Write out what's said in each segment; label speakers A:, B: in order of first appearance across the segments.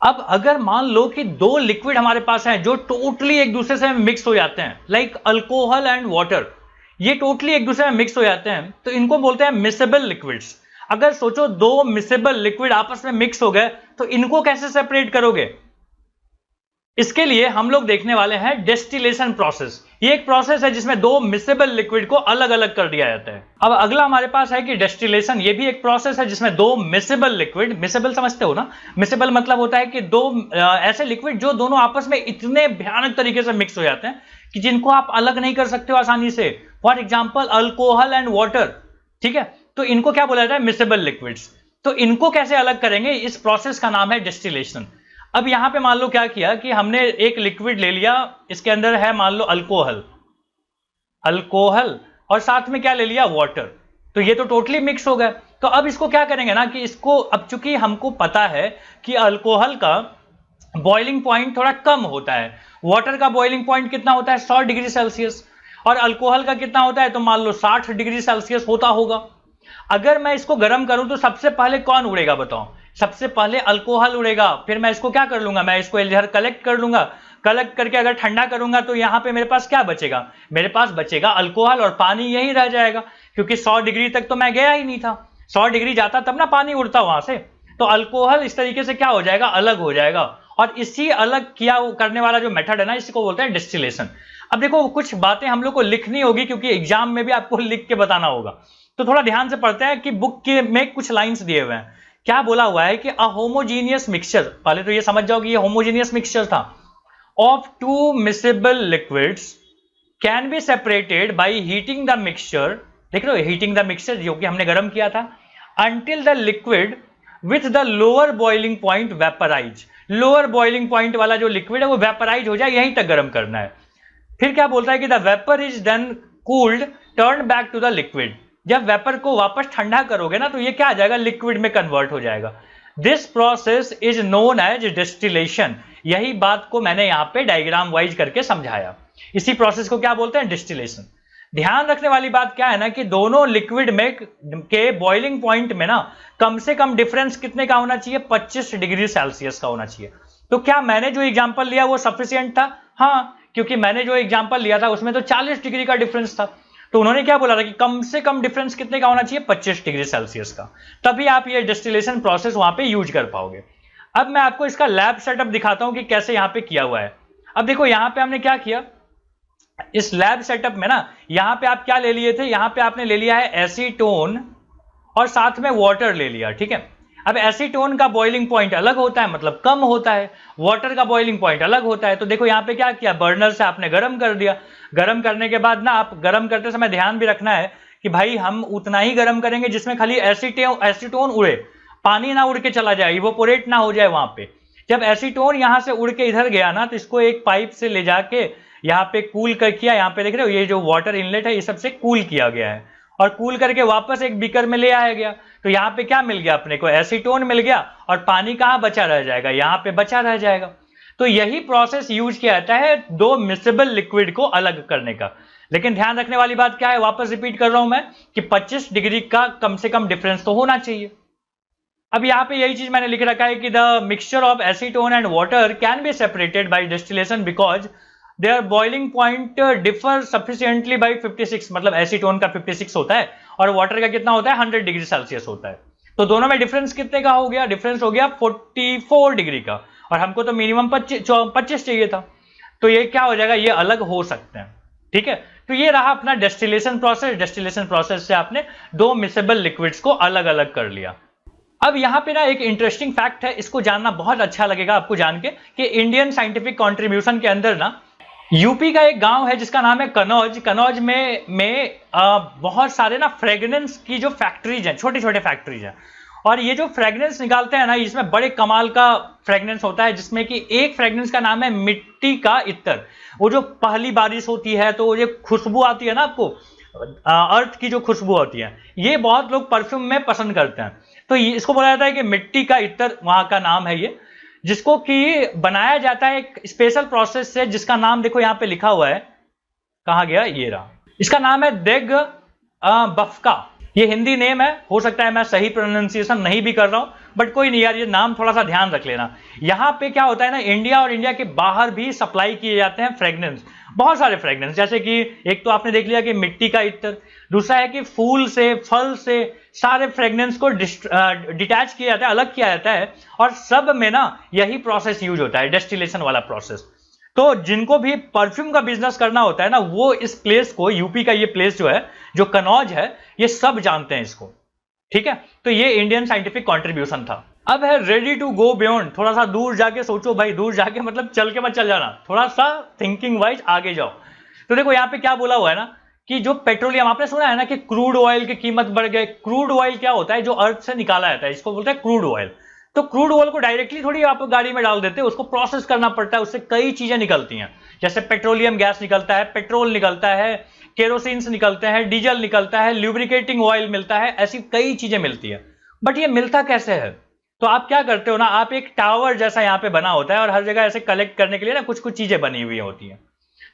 A: अब अगर मान लो कि दो लिक्विड हमारे पास हैं जो टोटली एक दूसरे से मिक्स हो जाते हैं, लाइक अल्कोहल एंड वाटर, ये टोटली एक दूसरे में मिक्स हो जाते हैं, तो इनको बोलते हैं मिसेबल लिक्विड्स। अगर सोचो दो मिसेबल लिक्विड आपस में मिक्स हो गए तो इनको कैसे सेपरेट करोगे? इसके लिए हम लोग देखने वाले हैं डिस्टिलेशन प्रोसेस। ये एक प्रोसेस है जिसमें दो मिसेबल लिक्विड को अलग अलग कर दिया जाता है। अब अगला हमारे पास है कि डिस्टिलेशन, ये भी एक प्रोसेस है जिसमें दो मिसेबल लिक्विड, मिसेबल समझते हो ना, मिसेबल मतलब होता है कि दो ऐसे लिक्विड जो दोनों आपस में इतने भयानक तरीके से मिक्स हो जाते हैं कि जिनको आप अलग नहीं कर सकते हो आसानी से। For example alcohol and water, ठीक है, तो इनको क्या बोला जाता है? Miscible liquids. तो इनको कैसे अलग करेंगे, इस प्रोसेस का नाम है डिस्टिलेशन। अब यहां पे मान लो क्या किया कि हमने एक लिक्विड ले लिया, इसके अंदर है मान लो अल्कोहल, अल्कोहल और साथ में क्या ले लिया? वाटर। तो ये तो टोटली मिक्स हो गए। तो अब इसको क्या करेंगे ना कि इसको, अब चूंकि हमको पता है कि अल्कोहल का बॉइलिंग पॉइंट थोड़ा कम होता है, वाटर का बॉइलिंग पॉइंट कितना होता है? 100 डिग्री सेल्सियस, और अल्कोहल का कितना होता है? तो मान लो 60 डिग्री सेल्सियस होता होगा। अगर मैं इसको गर्म करूं तो सबसे पहले कौन उड़ेगा बताओ? सबसे पहले अल्कोहल उड़ेगा। फिर मैं इसको क्या कर लूंगा? मैं इसको इधर कलेक्ट कर लूंगा, कलेक्ट करके अगर ठंडा करूंगा तो यहां पे मेरे पास क्या बचेगा? मेरे पास बचेगा अल्कोहल, और पानी यही रह जाएगा, क्योंकि 100 डिग्री तक तो मैं गया ही नहीं था। 100 डिग्री जाता तब ना पानी उड़ता वहां से। तो अल्कोहल इस तरीके से क्या हो जाएगा? अलग हो जाएगा। और इसी अलग किया करने वाला जो मेथड है ना, इसको बोलते हैं डिस्टिलेशन। अब देखो कुछ बातें हम लोग को लिखनी होगी, क्योंकि एग्जाम में भी आपको लिख के बताना होगा, तो थोड़ा ध्यान से पढ़ते हैं कि बुक के में कुछ लाइंस दिए हुए हैं। क्या बोला हुआ है कि अ होमोजीनियस मिक्सचर, पहले तो ये समझ जाओ कि ये होमोजीनियस मिक्सचर था, of two miscible liquids can be separated by heating the mixture, देख रहे हो, हीटिंग द मिक्सचर जो कि हमने गर्म किया था, until the liquid with the lower boiling point vaporise. Lower boiling point वाला जो लिक्विड है वो वेपराइज हो जाए, यहीं तक गर्म करना है। फिर क्या बोलता है कि the vapour is then cooled turn back to the liquid. जब वेपर को वापस ठंडा करोगे ना तो ये क्या आ जाएगा? लिक्विड में कन्वर्ट हो जाएगा। This process is known as distillation. यही बात को मैंने यहां पे डायग्राम वाइज करके समझाया। इसी प्रोसेस को क्या बोलते हैं? डिस्टिलेशन। ध्यान रखने वाली बात क्या है ना कि दोनों लिक्विड में के बॉइलिंग पॉइंट में ना कम से कम डिफरेंस कितने का होना चाहिए? 25 डिग्री सेल्सियस का होना चाहिए। तो क्या मैंने जो एग्जांपल लिया वो सफिशिएंट था? हाँ, क्योंकि मैंने जो एग्जांपल लिया था उसमें तो 40 डिग्री का डिफरेंस था। तो उन्होंने क्या बोला था कि कम से कम डिफरेंस कितने का होना चाहिए? 25 डिग्री सेल्सियस का। तभी आप ये डिस्टिलेशन प्रोसेस वहां पे यूज कर पाओगे। अब मैं आपको इसका लैब सेटअप दिखाता हूं कि कैसे यहां पे किया हुआ है। अब देखो यहां पे हमने क्या किया, इस लैब सेटअप में ना, यहां पे आप क्या ले लिए थे? यहां पे आपने ले लिया है एसीटोन और साथ में वाटर ले लिया, ठीक है। अब एसीटोन का बॉइलिंग पॉइंट अलग होता है, मतलब कम होता है, वाटर का बॉइलिंग पॉइंट अलग होता है। तो देखो यहां पे क्या किया, बर्नर से आपने गर्म कर दिया। गर्म करने के बाद ना, आप गर्म करते समय ध्यान भी रखना है कि भाई हम उतना ही गर्म करेंगे जिसमें खाली एसीटोन उड़े, पानी ना उड़ के चला जाए, इवोपोरेट ना हो जाए वहां पे। जब एसीटोन यहां से उड़ के इधर गया ना, तो इसको एक पाइप से ले जाके यहाँ पे कूल कर किया। यहाँ पे देख रहे हो ये जो वाटर इनलेट है ये सबसे कूल किया गया है, और कूल करके वापस एक बीकर में ले आया गया। तो यहाँ पे क्या मिल गया अपने को? एसीटोन मिल गया, और पानी कहाँ बचा रह जाएगा? यहाँ पे बचा रह जाएगा। तो यही प्रोसेस यूज किया जाता है दो मिसेबल लिक्विड को अलग करने का। लेकिन ध्यान रखने वाली बात क्या है, वापस रिपीट कर रहा हूं मैं, कि 25 डिग्री का कम से कम डिफरेंस तो होना चाहिए। अब यहाँ पे यही चीज मैंने लिख रखा है कि the mixture of acetone and water can be separated by distillation because their boiling point differ sufficiently by 56, मतलब एसीटोन का 56 होता है और वाटर का कितना होता है? 100 डिग्री सेल्सियस होता है। तो दोनों में डिफरेंस कितने का हो गया? डिफरेंस हो गया 44 डिग्री का, और हमको तो मिनिमम 25 चाहिए था। तो ये क्या हो जाएगा? ये अलग हो सकते हैं, ठीक है। तो ये रहा अपना डिस्टिलेशन प्रोसेस। डिस्टिलेशन प्रोसेस से आपने दो मिसेबल लिक्विड्स को अलग अलग कर लिया। अब यहाँ पे ना एक इंटरेस्टिंग फैक्ट है, इसको जानना बहुत अच्छा लगेगा आपको जान के, कि इंडियन साइंटिफिक कंट्रीब्यूशन के अंदर ना यूपी का एक गांव है जिसका नाम है कनौज। कनौज में बहुत सारे ना फ्रेगनेंस की जो फैक्ट्रीज हैं, छोटे छोटे फैक्ट्रीज हैं, और ये जो फ्रेगनेंस निकालते हैं ना, इसमें बड़े कमाल का फ्रेगनेंस होता है, जिसमें कि एक फ्रेगनेंस का नाम है मिट्टी का इत्तर। वो जो पहली बारिश होती है तो वो जो खुशबू आती है ना आपको, अर्थ की जो खुशबू होती है, ये बहुत लोग परफ्यूम में पसंद करते हैं। तो इसको बोला जाता है कि मिट्टी का इत्तर, वहां का नाम है ये, जिसको कि बनाया जाता है एक स्पेशल प्रोसेस से, जिसका नाम देखो यहां पे लिखा हुआ है, कहां गया, ये रहा, इसका नाम है देग बफ्का। ये हिंदी नेम है, हो सकता है मैं सही प्रोनाउंसिएशन नहीं भी कर रहा हूं, बट कोई नहीं यार, ये नाम थोड़ा सा ध्यान रख लेना। यहाँ पे क्या होता है ना, इंडिया और इंडिया के बाहर भी सप्लाई किए जाते हैं फ्रेग्रेंस, बहुत सारे फ्रेग्रेंस, जैसे कि एक तो आपने देख लिया कि मिट्टी का इत्र, दूसरा है कि फूल से, फल से, सारे फ्रेग्रेंस को डिटैच किया जाता है, अलग किया जाता है, और सब में ना यही प्रोसेस यूज होता है, डेस्टिलेशन वाला प्रोसेस। तो जिनको भी परफ्यूम का बिजनेस करना होता है ना, वो इस प्लेस को, यूपी का ये प्लेस जो है, जो कनौज है, ये सब जानते हैं इसको, ठीक है। तो ये इंडियन साइंटिफिक कंट्रीब्यूशन था। अब है रेडी टू गो बियॉन्ड, थोड़ा सा दूर जाके सोचो भाई, दूर जाके मतलब चल के मत चल जाना, थोड़ा सा थिंकिंग वाइज आगे जाओ। तो देखो यहाँ पे क्या बोला हुआ है ना, कि जो पेट्रोलियम, आपने सुना है ना कि क्रूड ऑयल की कीमत बढ़ गई। क्रूड ऑयल क्या होता है, जो अर्थ से निकाला जाता है, इसको बोलते हैं क्रूड ऑयल। तो क्रूड ऑयल को डायरेक्टली थोड़ी आप गाड़ी में डाल देते हैं, उसको प्रोसेस करना पड़ता है, उससे कई चीजें निकलती हैं, जैसे पेट्रोलियम गैस निकलता है, पेट्रोल निकलता है, केरोसिन निकलते हैं, डीजल निकलता है, ल्यूब्रिकेटिंग ऑयल मिलता है, ऐसी कई चीजें मिलती है। बट ये मिलता कैसे है? तो आप क्या करते हो ना, आप एक टावर जैसा यहाँ पे बना होता है, और हर जगह ऐसे कलेक्ट करने के लिए ना कुछ कुछ चीजें बनी हुई होती हैं।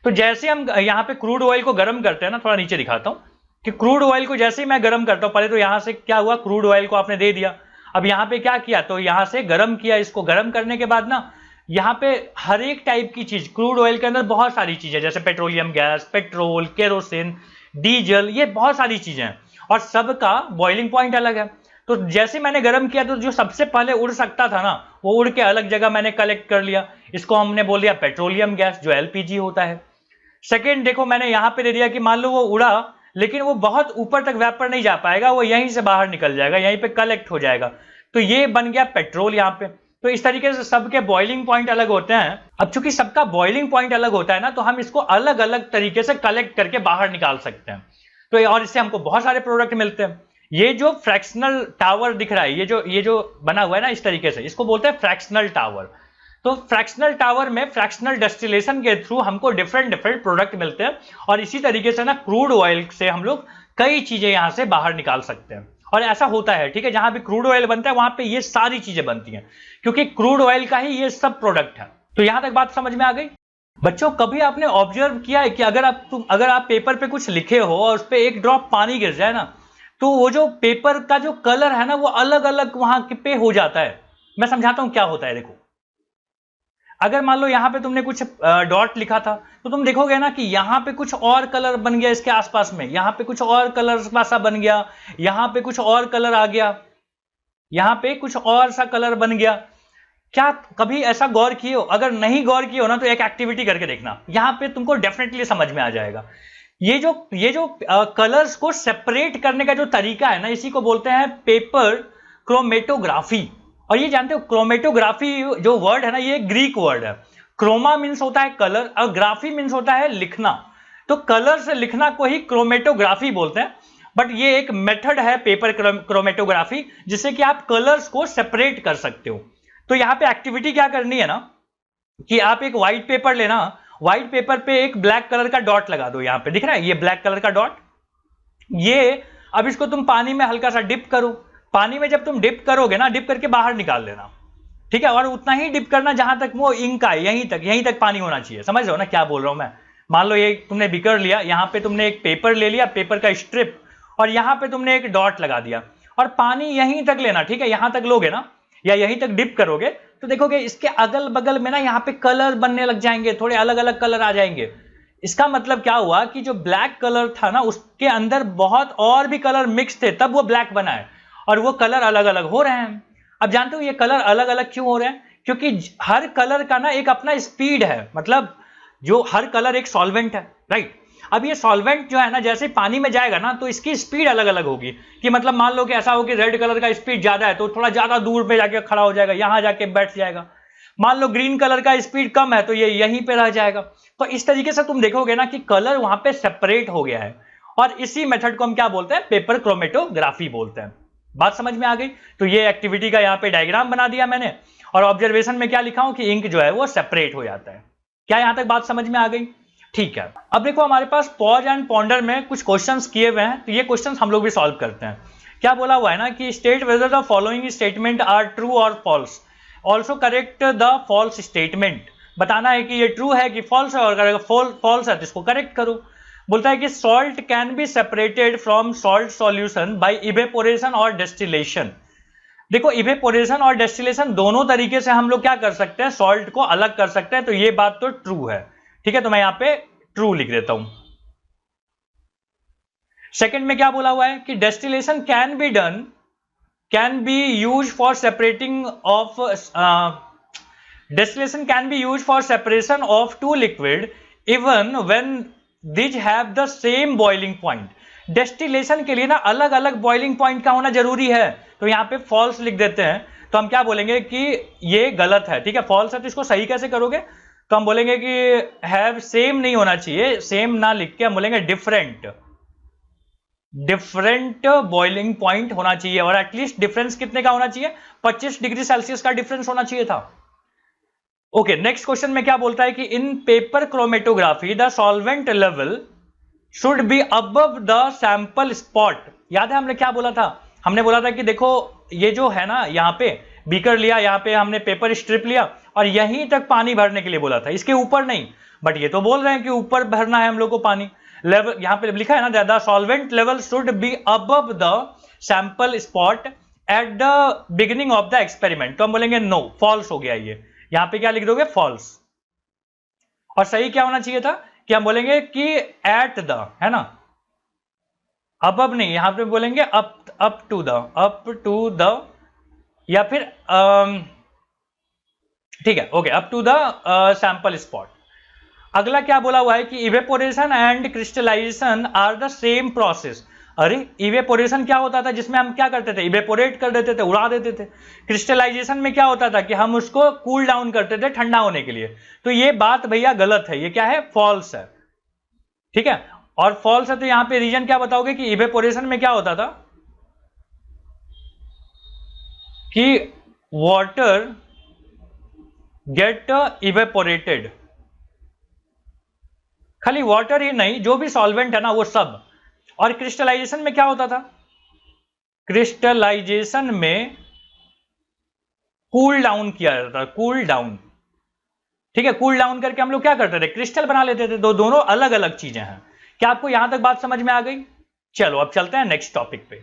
A: तो जैसे हम यहाँ पे क्रूड ऑयल को गर्म करते हैं ना, थोड़ा नीचे दिखाता हूँ कि क्रूड ऑयल को जैसे ही मैं गर्म करता हूँ, पहले तो यहाँ से क्या हुआ, क्रूड ऑयल को आपने दे दिया, अब यहाँ पे क्या किया, तो यहाँ से गर्म किया, इसको गर्म करने के बाद ना यहाँ पे हर एक टाइप की चीज, क्रूड ऑयल के अंदर बहुत सारी चीजें, जैसे petroleum gas, petrol, kerosene, diesel, ये बहुत सारी चीजें हैं, और सबका बॉइलिंग पॉइंट अलग है। तो जैसे मैंने गर्म किया, तो जो सबसे पहले उड़ सकता था ना, वो उड़ के अलग जगह मैंने कलेक्ट कर लिया, इसको हमने बोल दिया पेट्रोलियम गैस, जो एलपीजी होता है। सेकेंड देखो, मैंने यहाँ पे दे दिया कि मान लो वो उड़ा, लेकिन वो बहुत ऊपर तक वेपर नहीं जा पाएगा, वो यहीं से बाहर निकल जाएगा, यहीं पे कलेक्ट हो जाएगा, तो ये बन गया पेट्रोल यहाँ पे। तो इस तरीके से सबके बॉइलिंग पॉइंट अलग होते हैं। अब चूंकि सबका बॉइलिंग पॉइंट अलग होता है ना, तो हम इसको अलग अलग तरीके से कलेक्ट करके बाहर निकाल सकते हैं। तो और इससे हमको बहुत सारे प्रोडक्ट मिलते हैं। ये जो फ्रैक्शनल टावर दिख रहा है, ये जो बना हुआ है ना इस तरीके से, इसको बोलते हैं फ्रैक्शनल टावर। तो फ्रैक्शनल टावर में फ्रैक्शनल डिस्टिलेशन के थ्रू हमको डिफरेंट डिफरेंट प्रोडक्ट मिलते हैं, और इसी तरीके से ना क्रूड ऑयल से हम लोग कई चीजें यहां से बाहर निकाल सकते हैं। और ऐसा होता है, ठीक है, जहां भी क्रूड ऑयल बनता है वहां पे ये सारी चीजें बनती हैं, क्योंकि क्रूड ऑयल का ही ये सब प्रोडक्ट है। तो यहां तक बात समझ में आ गई? बच्चों, कभी आपने ऑब्जर्व किया है कि अगर आप पेपर पे कुछ लिखे हो और उस पर एक ड्रॉप पानी गिर जाए ना, तो वो जो पेपर का जो कलर है ना, वो अलग अलग वहां पे हो जाता है। मैं समझाता हूं क्या होता है। देखो, अगर मान लो यहाँ पे तुमने कुछ डॉट लिखा था, तो तुम देखोगे ना कि यहाँ पे कुछ और कलर बन गया इसके आसपास में, यहाँ पे कुछ और कलर सा बन गया, यहाँ पे कुछ और कलर आ गया, यहाँ पे कुछ और सा कलर बन गया। क्या कभी ऐसा गौर किए हो? अगर नहीं गौर किए हो ना, तो एक एक्टिविटी करके देखना, यहाँ पे तुमको डेफिनेटली समझ में आ जाएगा। ये जो कलर्स को सेपरेट करने का जो तरीका है ना, इसी को बोलते हैं पेपर क्रोमेटोग्राफी। और ये जानते हो, क्रोमेटोग्राफी जो वर्ड है ना, ये ग्रीक वर्ड है। क्रोमा मीन्स होता है कलर, और ग्राफी मीन्स होता है लिखना। तो कलर से लिखना को ही क्रोमेटोग्राफी बोलते हैं। बट ये एक मेथड है पेपर क्रोमेटोग्राफी, जिससे कि आप कलर्स को सेपरेट कर सकते हो। तो यहाँ पे एक्टिविटी क्या करनी है ना, कि आप एक व्हाइट पेपर लेना, व्हाइट पेपर पे एक ब्लैक कलर का डॉट लगा दो। यहाँ पे दिख रहा है ये ब्लैक कलर का डॉट, ये अब इसको तुम पानी में हल्का सा डिप करो। पानी में जब तुम डिप करोगे ना, डिप करके बाहर निकाल लेना, ठीक है, और उतना ही डिप करना जहां तक वो इंक आए, यहीं तक पानी होना चाहिए। समझ रहे हो ना क्या बोल रहा हूं मैं? मान लो ये तुमने बिकर लिया, यहां पे तुमने एक पेपर ले लिया, पेपर का स्ट्रिप, और यहां पे तुमने एक डॉट लगा दिया, और पानी यहीं तक लेना, ठीक है, यहां तक लोगे ना, या यहीं तक डिप करोगे, तो देखोगे इसके अगल बगल में ना यहाँ पे कलर बनने लग जाएंगे, थोड़े अलग अलग कलर आ जाएंगे। इसका मतलब क्या हुआ कि जो ब्लैक कलर था ना, उसके अंदर बहुत और भी कलर मिक्स थे, तब वो ब्लैक बना है, और वो कलर अलग अलग हो रहे हैं। अब जानते हो ये कलर अलग अलग क्यों हो रहे हैं? क्योंकि हर कलर का ना एक अपना स्पीड है, मतलब जो हर कलर एक सॉल्वेंट है, राइट। अब ये सॉल्वेंट जो है ना, जैसे पानी में जाएगा ना, तो इसकी स्पीड अलग अलग होगी। कि मतलब मान लो कि ऐसा हो कि रेड कलर का स्पीड ज्यादा है, तो थोड़ा ज्यादा दूर पे जाके खड़ा हो जाएगा, यहां जाके बैठ जाएगा। मान लो ग्रीन कलर का स्पीड कम है, तो ये यहीं पे रह जाएगा। तो इस तरीके से तुम देखोगे ना कि कलर वहां पे सेपरेट हो गया है, और इसी मेथड को हम क्या बोलते हैं? पेपर क्रोमेटोग्राफी बोलते हैं। बात समझ में आ गई? तो ये एक्टिविटी का यहाँ पे डायग्राम बना दिया मैंने, और ऑब्जर्वेशन में क्या लिखा हूं कि इंक जो है वो सेपरेट हो जाता है। क्या यहां तक बात समझ में आ गई? ठीक है। अब देखो, हमारे पास पॉज एंड पॉन्डर में कुछ क्वेश्चंस किए हुए हैं, तो ये क्वेश्चंस हम लोग भी सॉल्व करते हैं। क्या बोला हुआ है ना कि state whether the following statement are true और false, also correct the false statement. बताना है कि ये ट्रू है कि फॉल्स है, और अगर फॉल्स है तो इसको करेक्ट करो। बोलता है कि salt can be separated from salt solution bye evaporation और डिस्टिलेशन। देखो इवेपोरेशन और डेस्टिलेशन दोनों तरीके से हम लोग क्या कर सकते हैं, सॉल्ट को अलग कर सकते हैं, तो ये बात तो ट्रू है। ठीक है, तो मैं यहां पे ट्रू लिख देता हूं। सेकंड में क्या बोला हुआ है कि distillation can be use for separating of distillation can be used for separation of two liquid even when these have the same boiling point। Distillation के लिए ना अलग अलग बॉइलिंग पॉइंट का होना जरूरी है, तो यहां पे फॉल्स लिख देते हैं। तो हम क्या बोलेंगे कि ये गलत है। ठीक है, फॉल्स है तो इसको सही कैसे करोगे, तो हम बोलेंगे कि हैव सेम नहीं होना चाहिए, सेम ना लिख के हम बोलेंगे डिफरेंट बॉइलिंग पॉइंट होना चाहिए, और एटलीस्ट डिफरेंस कितने का होना चाहिए, 25 डिग्री सेल्सियस का डिफरेंस होना चाहिए था। ओके, नेक्स्ट क्वेश्चन में क्या बोलता है कि इन paper chromatography the solvent level should be above the sample spot. याद है हमने क्या बोला था, हमने बोला था कि देखो ये जो है ना, यहाँ पे बीकर लिया, यहाँ पे हमने पेपर स्ट्रिप लिया और यहीं तक पानी भरने के लिए बोला था, इसके ऊपर नहीं। बट ये तो बोल रहे हैं कि ऊपर भरना है हम लोग को पानी। लेवल यहाँ पे लिखा है ना, the solvent level should be above the sample spot at the beginning of the experiment. तो हम बोलेंगे नो, फॉल्स हो गया ये। यहां पे क्या लिख दोगे, फॉल्स। और सही क्या होना चाहिए था कि हम बोलेंगे कि एट द, है ना, अब नहीं, यहां पे बोलेंगे अप टू द, या फिर ठीक है, okay, up to the sample spot. अगला क्या बोला हुआ है कि evaporation and crystallisation are the same process. अरे इवेपोरेशन क्या होता था, जिसमें हम क्या करते थे, इवेपोरेट कर देते थे, उड़ा देते थे। क्रिस्टलाइजेशन में क्या होता था कि हम उसको कूल डाउन करते थे ठंडा होने के लिए। तो ये बात भैया गलत है, ये क्या है, फॉल्स है। ठीक है, और फॉल्स है तो यहां पे रीजन क्या बताओगे कि इवेपोरेशन में क्या होता था कि वाटर गेट इवेपोरेटेड। खाली वाटर ही नहीं, जो भी सॉल्वेंट है ना वो सब। और क्रिस्टलाइजेशन में क्या होता था, क्रिस्टलाइजेशन में कूल डाउन किया जाता था, कूल डाउन। ठीक है, कूल डाउन करके हम लोग क्या करते थे, क्रिस्टल बना लेते थे। दोनों अलग अलग चीजें हैं। क्या आपको यहां तक बात समझ में आ गई? चलो अब चलते हैं नेक्स्ट टॉपिक पे।